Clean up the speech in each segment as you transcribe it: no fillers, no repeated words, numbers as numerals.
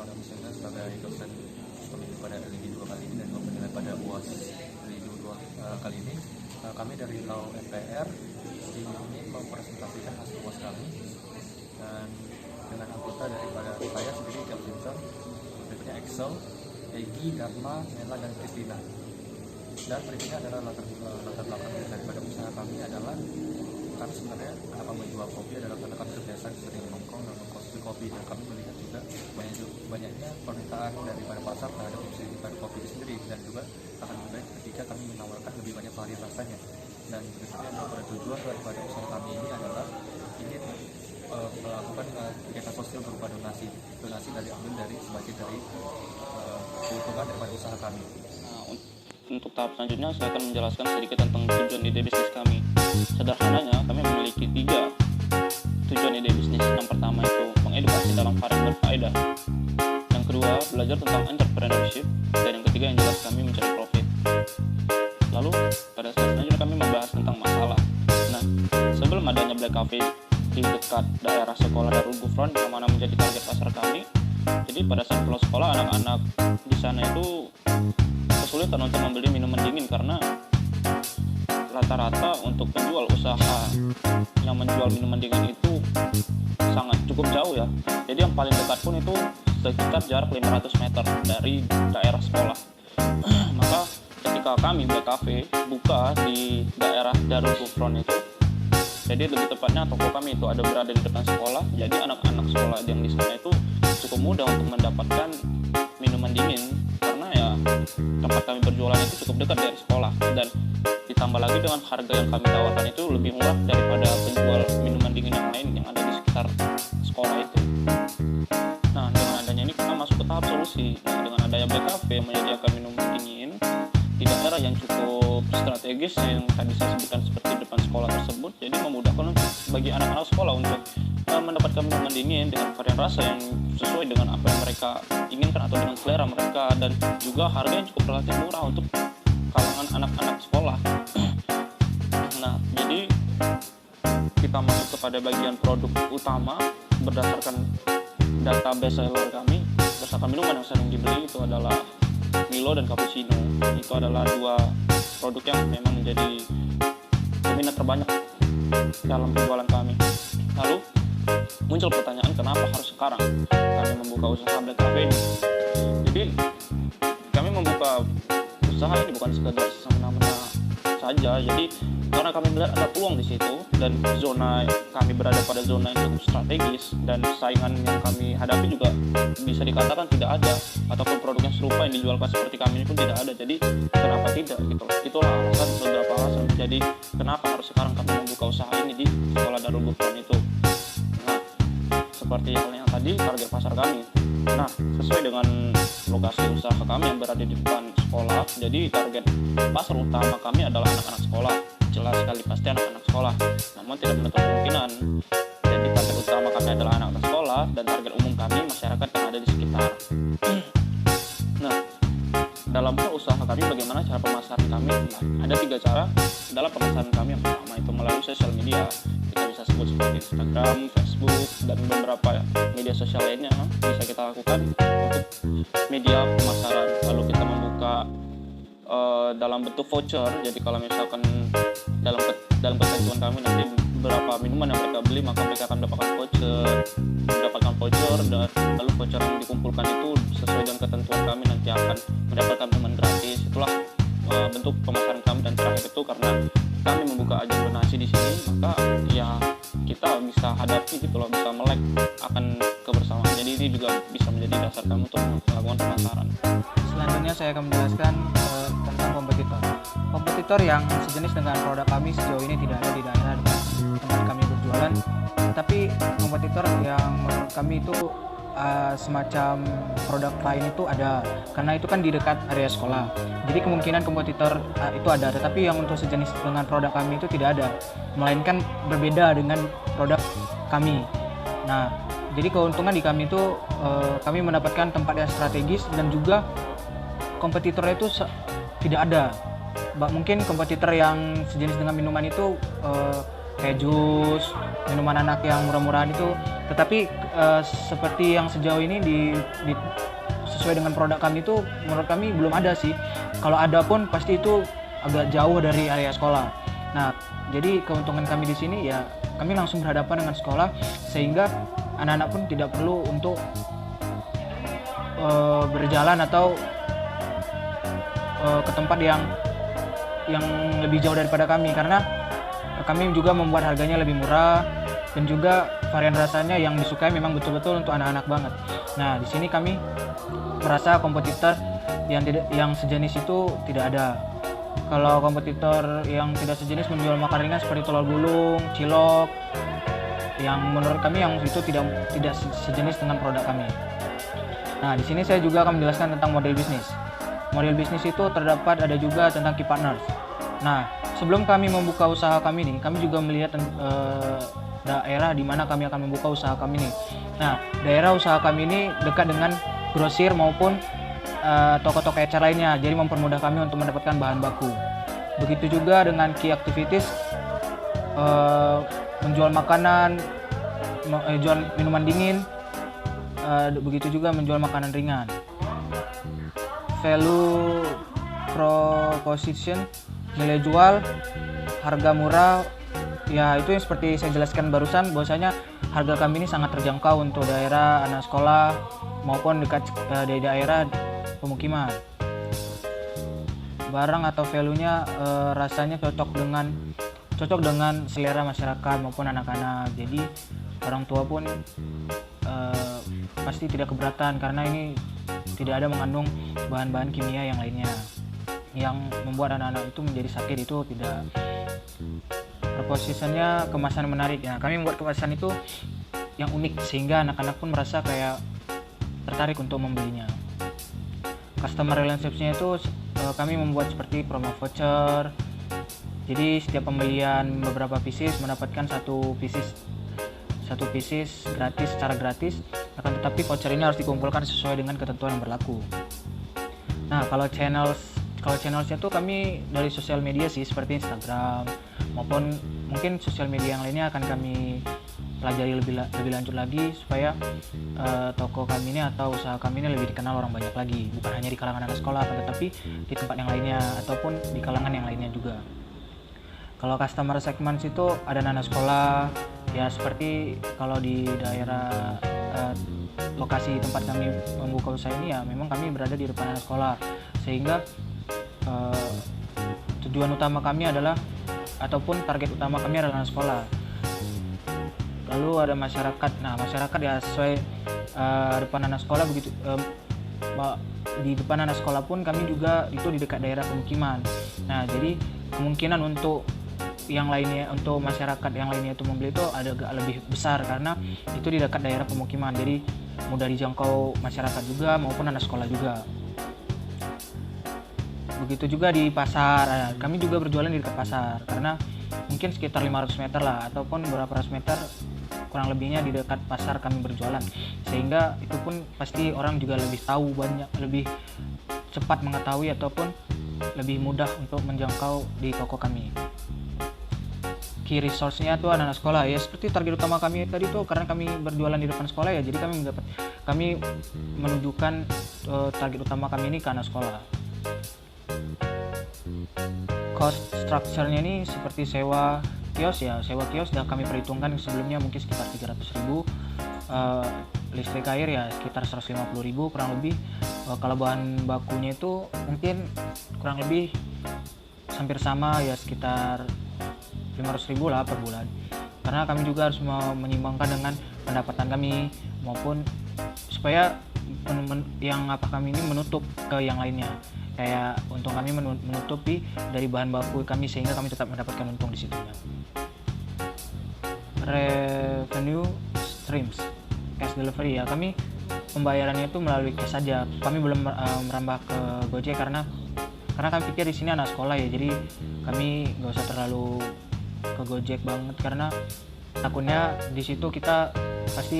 Irfan Amisena sebagai dosen pemilu pada LID 2 kali ini dan penilai pada UAS LID 2 kali ini. Kami dari LAU MPR ingin mempresentasikan hasil UAS kami dan dengan anggota daripada saya sendiri Cap Simpson, berikutnya Excel, Egy, Dharma, Nela, dan Kristina. Dan berikutnya adalah latar belakang daripada usaha kami adalah kami sebenarnya kenapa menjual kopi adalah karena kami terbiasa sering nongkrong dan mengkonsumsi kopi, dan kami melihat juga banyaknya permintaan daripada pasar terhadap kopi itu sendiri, dan juga akan lebih baik ketika kami menawarkan lebih banyak varian rasanya. Dan berikutnya adalah tujuan daripada usaha kami ini adalah ingin melakukan kegiatan sosial berupa donasi dari ambil dari sebagian dari keuntungan daripada usaha kami. Untuk tahap selanjutnya saya akan menjelaskan sedikit tentang tujuan ide bisnis kami. Sederhananya, kami memiliki 3 tujuan ide bisnis. Yang pertama itu mengedukasi dalam hal yang berfaedah. Yang kedua, belajar tentang entrepreneurship. Dan yang ketiga yang jelas kami mencari profit. Lalu pada saat selanjutnya kami membahas tentang masalah. Nah, sebelum adanya Black Cafe di dekat daerah sekolah Darul Gufron yang mana menjadi target pasar kami, jadi pada saat pulang sekolah anak-anak di sana itu kesulitan untuk membeli minuman dingin karena rata-rata untuk penjual usaha yang menjual minuman dingin itu sangat cukup jauh ya. Jadi yang paling dekat pun itu sekitar jarak 500 meter dari daerah sekolah. Maka ketika kami Black Cafe buka di daerah Darul Gufron itu, jadi lebih tepatnya toko kami itu ada berada di depan sekolah. Jadi anak-anak sekolah yang di sana itu cukup mudah untuk mendapatkan minuman dingin karena ya tempat kami berjualan itu cukup dekat dari sekolah, dan ditambah lagi dengan harga yang kami tawarkan itu lebih murah daripada penjual minuman dingin yang lain yang ada di sekitar sekolah itu. Nah, dengan adanya ini kita masuk ke tahap solusi. Nah, dengan adanya Black Cafe yang menyediakan minuman dingin di daerah yang cukup strategis yang tadi saya sebutkan seperti depan sekolah tersebut, jadi memudahkan untuk bagi anak-anak sekolah untuk mendapatkan minuman dingin dengan varian rasa yang sesuai dengan apa yang mereka inginkan atau dengan selera mereka, dan juga harga yang cukup relatif murah untuk kalangan anak-anak sekolah. Nah, jadi kita masuk kepada bagian produk utama. Berdasarkan data best seller kami, berdasarkan minuman yang sering dibeli itu adalah Milo dan Cappuccino. Itu adalah 2 produk yang memang menjadi peminat terbanyak dalam penjualan kami. Lalu muncul pertanyaan, kenapa harus sekarang kami membuka usaha Black Cafe ini? Jadi kami membuka usaha ini bukan sekedar semena-mena saja. Jadi karena kami melihat ada peluang di situ, dan zona kami berada pada zona yang cukup strategis, dan saingan yang kami hadapi juga bisa dikatakan tidak ada, ataupun produk yang serupa yang dijualkan seperti kami ini pun tidak ada. Jadi kenapa tidak gitu? Itulah alasan, beberapa alasan. Jadi kenapa harus sekarang kami membuka usaha ini di sekolah Darul Gufron itu. Nah, seperti halnya tadi target pasar kami. Nah, sesuai dengan lokasi usaha kami yang berada di depan sekolah, jadi target pasar utama kami adalah anak-anak sekolah. Jelas sekali pasti anak-anak sekolah, namun tidak menutup kemungkinan. Jadi target utama kami adalah anak-anak sekolah, dan target umum kami masyarakat yang ada di sekitar. Nah, dalam usaha kami bagaimana cara pemasaran kami? Nah, ada 3 cara dalam pemasaran kami. Yang pertama itu melalui sosial media. Kita bisa sebut seperti Instagram, Facebook, dan beberapa media sosial lainnya bisa kita lakukan untuk media pemasaran. Lalu kita membuka dalam bentuk voucher. Jadi kalau misalkan dalam ketentuan kami nanti berapa minuman yang mereka beli, maka mereka akan mendapatkan voucher, dan lalu voucher yang dikumpulkan itu sesuai dengan ketentuan kami nanti akan mendapatkan minuman gratis. Itulah bentuk pemasaran kami. Dan terakhir itu karena kami membuka ajang donasi di sini, maka ya kita bisa hadapi gitu loh, bisa melek akan kebersamaan. Jadi ini juga bisa menjadi dasar kami untuk melakukan pemasaran. Selanjutnya saya akan menjelaskan tentang kompetitor. Kompetitor yang sejenis dengan produk kami sejauh ini tidak ada di daerah tempat kami berjualan. Tapi kompetitor yang menurut kami itu semacam produk lain itu ada, karena itu kan di dekat area sekolah. Jadi kemungkinan kompetitor itu ada, tetapi yang untuk sejenis dengan produk kami itu tidak ada, melainkan berbeda dengan produk kami. Nah, jadi keuntungan di kami itu kami mendapatkan tempat yang strategis, dan juga kompetitornya itu tidak ada. Mungkin kompetitor yang sejenis dengan minuman itu kayak jus, minuman anak yang murah-murahan itu. Tetapi seperti yang sejauh ini sesuai dengan produk kami itu menurut kami belum ada sih. Kalau ada pun pasti itu agak jauh dari area sekolah. Nah, jadi keuntungan kami di sini ya kami langsung berhadapan dengan sekolah sehingga anak-anak pun tidak perlu untuk berjalan atau ke tempat yang lebih jauh daripada kami, karena kami juga membuat harganya lebih murah dan juga varian rasanya yang disukai memang betul-betul untuk anak-anak banget. Nah, di sini kami merasa kompetitor yang sejenis itu tidak ada. Kalau kompetitor yang tidak sejenis menjual makan ringan seperti telur gulung, cilok, yang menurut kami yang itu tidak sejenis dengan produk kami. Nah, di sini saya juga akan menjelaskan tentang model bisnis. Model bisnis itu terdapat ada juga tentang key partners. Nah, sebelum kami membuka usaha kami ini, kami juga melihat daerah di mana kami akan membuka usaha kami ini. Nah, daerah usaha kami ini dekat dengan grosir maupun toko-toko ecer lainnya, jadi mempermudah kami untuk mendapatkan bahan baku. Begitu juga dengan key activities, menjual makanan, jual minuman dingin, begitu juga menjual makanan ringan. Value proposition, nilai jual, harga murah, ya itu yang seperti saya jelaskan barusan, bahwasanya harga kami ini sangat terjangkau untuk daerah anak sekolah maupun dekat di daerah pemukiman. Barang atau value-nya rasanya cocok dengan selera masyarakat maupun anak-anak. Jadi orang tua pun pasti tidak keberatan karena ini tidak ada mengandung bahan-bahan kimia yang lainnya yang membuat anak-anak itu menjadi sakit. Itu tidak. Propositionnya kemasan menarik. Nah, kami membuat kemasan itu yang unik sehingga anak-anak pun merasa kayak tertarik untuk membelinya. Customer relationship-nya itu kami membuat seperti promo voucher. Jadi setiap pembelian beberapa pieces mendapatkan satu pieces gratis secara gratis. Akan tetapi voucher ini harus dikumpulkan sesuai dengan ketentuan yang berlaku. Nah, kalau channelsnya tuh kami dari sosial media sih, seperti Instagram maupun mungkin sosial media yang lainnya akan kami pelajari lebih lanjut lagi supaya toko kami ini atau usaha kami ini lebih dikenal orang banyak lagi, bukan hanya di kalangan anak sekolah tetapi di tempat yang lainnya ataupun di kalangan yang lainnya juga. Kalau customer segment itu ada anak sekolah, ya seperti kalau di daerah lokasi tempat kami membuka usaha ini ya memang kami berada di depan anak sekolah, sehingga tujuan utama kami adalah ataupun target utama kami adalah anak sekolah. Lalu ada masyarakat. Nah, masyarakat ya sesuai depan anak sekolah begitu. Di depan anak sekolah pun kami juga itu di dekat daerah pemukiman. Nah, jadi kemungkinan untuk yang lainnya, untuk masyarakat yang lainnya itu membeli itu agak lebih besar karena itu di dekat daerah pemukiman. Jadi mudah dijangkau masyarakat juga maupun anak sekolah juga. Begitu juga di pasar. Nah, kami juga berjualan di dekat pasar karena mungkin sekitar 500 meter lah ataupun beberapa ratus meter kurang lebihnya di dekat pasar kami berjualan, sehingga itu pun pasti orang juga lebih tahu, lebih cepat mengetahui ataupun lebih mudah untuk menjangkau di toko kami. Key resource-nya tuh anak sekolah ya, seperti target utama kami tadi tuh karena kami berjualan di depan sekolah ya, jadi kami menunjukkan target utama kami ini ke anak sekolah. Cost structure-nya ini seperti sewa kios ya, sewa kios sudah kami perhitungkan sebelumnya mungkin sekitar 300.000, listrik air ya sekitar 150.000 kurang lebih. Kalau bahan bakunya itu mungkin kurang lebih hampir sama ya, sekitar 500.000 lah per bulan, karena kami juga harus menyimbangkan dengan pendapatan kami maupun supaya yang kami ini menutup ke yang lainnya, kayak untung kami menutupi dari bahan baku kami sehingga kami tetap mendapatkan untung di situnya. Revenue streams, cash delivery ya, kami pembayarannya itu melalui cash saja. Kami belum merambah ke Gojek karena kami pikir di sini anak sekolah ya, jadi kami nggak usah terlalu ke Gojek banget karena takutnya di situ kita pasti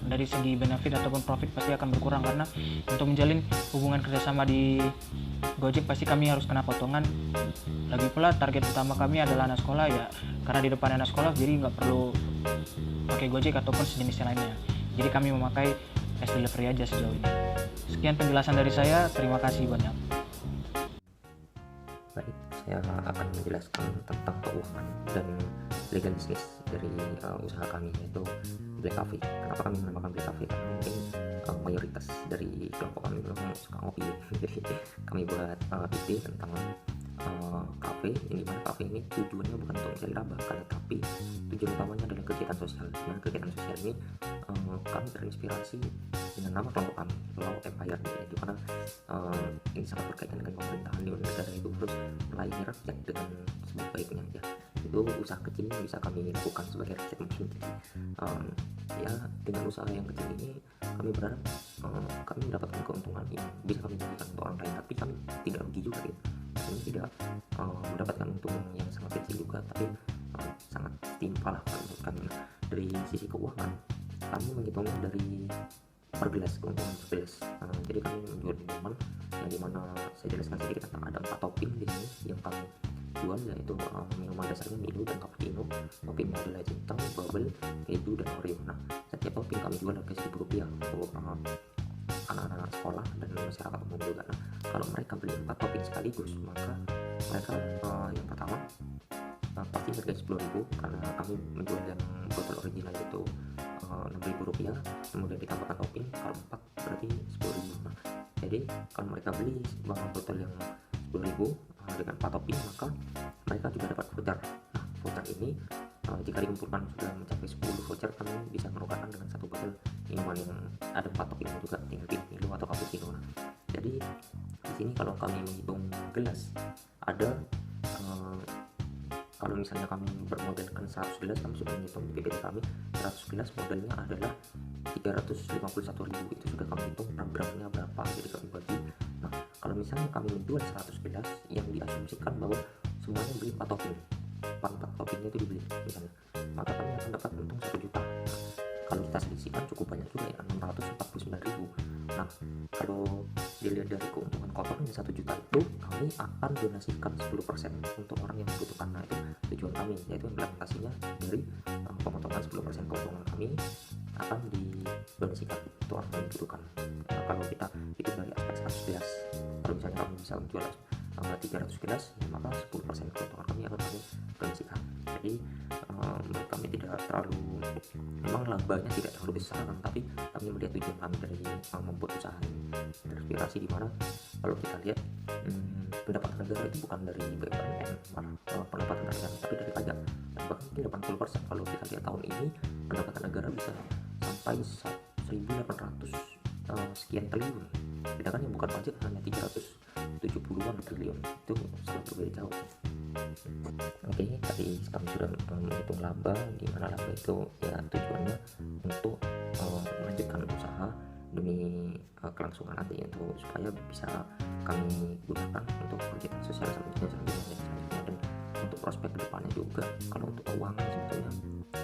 dari segi benefit ataupun profit pasti akan berkurang, karena untuk menjalin hubungan kerjasama di Gojek pasti kami harus kena potongan. Lagi pula target utama kami adalah anak sekolah ya, karena di depan anak sekolah jadi nggak perlu pakai Gojek ataupun sejenisnya lainnya, jadi kami memakai es delivery aja sejauh ini. Sekian penjelasan dari saya, terima kasih banyak. Baik, saya akan menjelaskan tentang keuangan dan legal business dari usaha kami, yaitu Black Cafe. Kenapa kami menamakan Black Cafe? Karena mungkin mayoritas dari kelompok kami memang suka ngopi. Jadi kami buat ide tentang kafe, ini mana kafe ini tujuannya bukan untuk mencari laba, tapi tujuan utamanya adalah kegiatan sosial. Nah, kegiatan sosial ini kami terinspirasi dengan nama kelompok kami, Law Empire, di mana ini sangat berkaitan dengan pemerintahan di negara itu harus melayani rakyat dengan sebaik-baiknya ya. Itu usaha kecil yang bisa kami lakukan sebagai rakyat muslim. Jadi ya dengan usaha yang kecil ini kami berharap kami mendapatkan keuntungan yang bisa kami bagikan untuk orang lain, tapi kami tidak rugi juga gitu. Kami tidak mendapatkan untung yang sangat kecil juga, tapi sangat timpal lah menurut kami. Dari sisi keuangan kami menghitungnya dari per gelas, keuntungan per gelas. Jadi kami menjual minuman yang dimana saya jelaskan sedikit tentang ada 4 topping di sini yang kami jual, yaitu minuman dasarnya Milo dan cappuccino. Toppingnya adalah centang, bubble, keju, dan Oreo. Nah, setiap topping kami jual harga Rp1.000 untuk anak-anak sekolah dan masyarakat umum juga. Nah, kalau mereka beli 4 topping sekaligus, maka mereka yang pertama pasti harga Rp10.000, karena kami menjual yang botol original itu Rp6.000, kemudian ditambahkan topping. Kalau 4 berarti Rp10.000. Nah, jadi kalau mereka beli botol yang Rp10.000 dengan 4 topping, maka mereka juga dapat voucher. Nah, voucher ini jika dikumpulkan sudah mencapai 10 voucher, kami bisa menukarkan dengan 1 botol minuman yang ada 4 topping juga, tinggal pilih Milo atau cappuccino. Nah, jadi di sini kalau kami menghitung gelas, ada kalau misalnya kami bermodalkan 100 gelas, kami sudah menghitung di PPT kami 100 gelas modalnya adalah Rp351.000. Itu sudah kami hitung per gramnya berapa, jadi kami bagi. Nah, kalau misalnya kami menjual 100 gelas yang diasumsikan bahwa semuanya beli 4 topping, 4 toppingnya itu dibeli misalnya, maka kami akan dapat untung 1 juta. Nah, kalau kita selisihkan cukup banyak juga ya, 649.000. Nah, kalau dilihat dari keuntungan kotornya 1 juta itu, kami akan donasikan 10% untuk orang yang membutuhkan. Nah, itu tujuan kami, yaitu implementasinya dari pemotongan 10% keuntungan kami akan didonasikan untuk orang yang membutuhkan. Nah, kalau kita itu dari aspek 100 gelas, kalau misalnya kami bisa menjual 300 gelas, maka 10% keuntungan kami akan kami donasikan. Jadi menurut kami tidak terlalu, memang labanya tidak terlalu besar, tapi kami melihat tujuan kami dari membuat usaha ini terinspirasi di mana kalau kita lihat pendapatan negara itu bukan dari BUMN, pendapatan negara, tapi dari pajak. Bahkan mungkin 80%. Kalau kita lihat tahun ini pendapatan negara bisa sampai 1.800 sekian triliun, sedangkan yang bukan pajak hanya 370-an triliun. Itu sangat berbeda jauh. Oke, tadi kami sudah menghitung laba, di mana laba itu ya tujuannya untuk melanjutkan usaha demi kelangsungan nanti, untuk supaya bisa kami gunakan untuk kegiatan sosial selanjutnya, dan untuk prospek kedepannya juga. Kalau untuk keuangan sebetulnya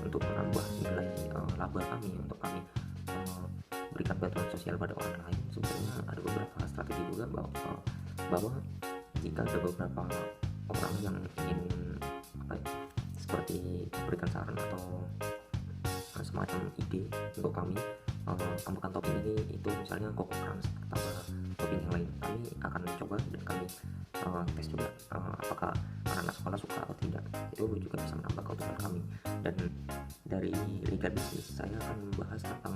untuk menambah nilai laba kami, untuk kami berikan bantuan sosial pada orang lain, sebetulnya ada beberapa strategi juga bahwa jika ada beberapa orang yang ingin seperti berikan saran atau semacam ide untuk kami tambahkan topping ini, itu misalnya Coco Crunch tambah topping yang lain, kami akan coba dan kami tes juga apakah anak-anak sekolah suka atau tidak. Itu juga bisa menambah keuntungan kami. Dan dari legal business saya akan membahas tentang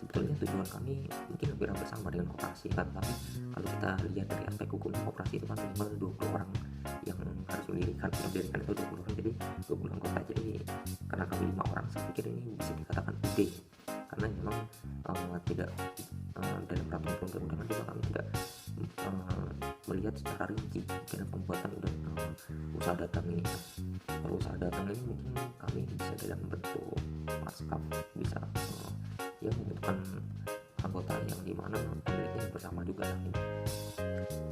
sebetulnya tujuan kami mungkin hampir sama dengan koperasi kan, tapi kalau kita lihat dari aspek hukum, koperasi itu kan minimal 20 orang yang harus mendirikan itu 20 orang, jadi 20 anggota. Jadi karena kami 5 orang, saya pikir ini bisa dikatakan ide, karena memang tidak dalam peraturan perundang-undangan juga kami tidak melihat secara rinci dalam pembuatan usaha dagang ini. Kalau usaha dagang ini mungkin kami bisa dalam bentuk maskap, bisa ya membutuhkan anggota yang dimana pemiliknya bersama juga nanti.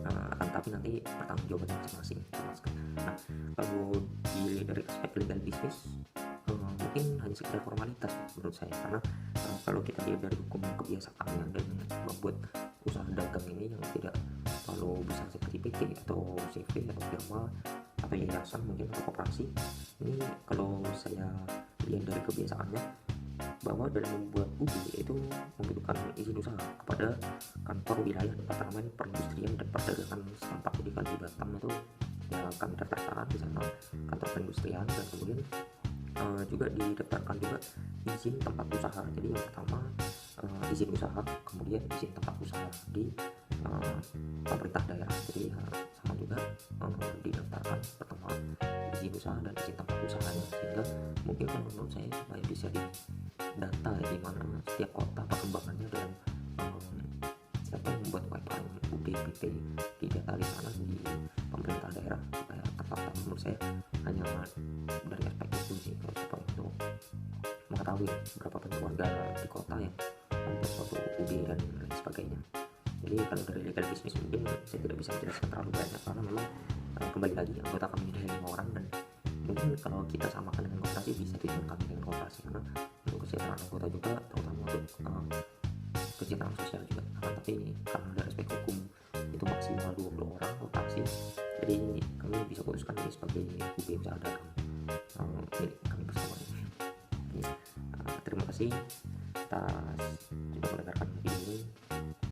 Akan tapi nanti pertanggung jawabannya masing-masing. Nah, kalau dari aspek legal bisnis, mungkin mungkin hanya sekedar formalitas menurut saya, karena kalau kita lihat dari hukum kebiasaannya dan membuat usaha dagang ini yang tidak terlalu besar seperti PT atau CV atau firma atau yayasan mungkin atau koperasi, ini kalau saya lihat dari kebiasaannya bahwa dalam membuat UB itu membutuhkan izin usaha kepada kantor wilayah Departemen Perindustrian dan Perdagangan setempat. Jadi kalau di Batam itu ya kami daftarkan di sana kantor perindustrian, dan kemudian juga didaftarkan juga izin tempat usaha. Jadi yang pertama izin usaha, kemudian izin tempat usaha di pemerintah daerah. Jadi sama juga didaftarkan pertama izin usaha dan izin tempat usahanya, sehingga mungkin kalau menurut saya supaya bisa data di mana setiap kota perkembangannya dalam siapa yang membuat UMKM UB PT di data di sana di pemerintah daerah supaya tertata. Menurut saya hanya dari aspek itu sih, kalau supaya untuk mengetahui berapa banyak warga di kota yang membuat suatu UB dan lain sebagainya. Jadi kalau dari legal business mungkin saya tidak bisa menjelaskan terlalu banyak, karena memang kembali lagi anggota kami ada 5 orang, dan mungkin kalau kita samakan dengan koperasi bisa tujuan kami dengan koperasi, karena untuk kesejahteraan anggota juga, terutama untuk kesejahteraan sosial juga. Tapi karena dari aspek hukum itu maksimal 20 orang koperasi, jadi kami bisa putuskan ini sebagai UB usaha dagang milik kami bersama. Terima kasih atas sudah mendengarkan video ini.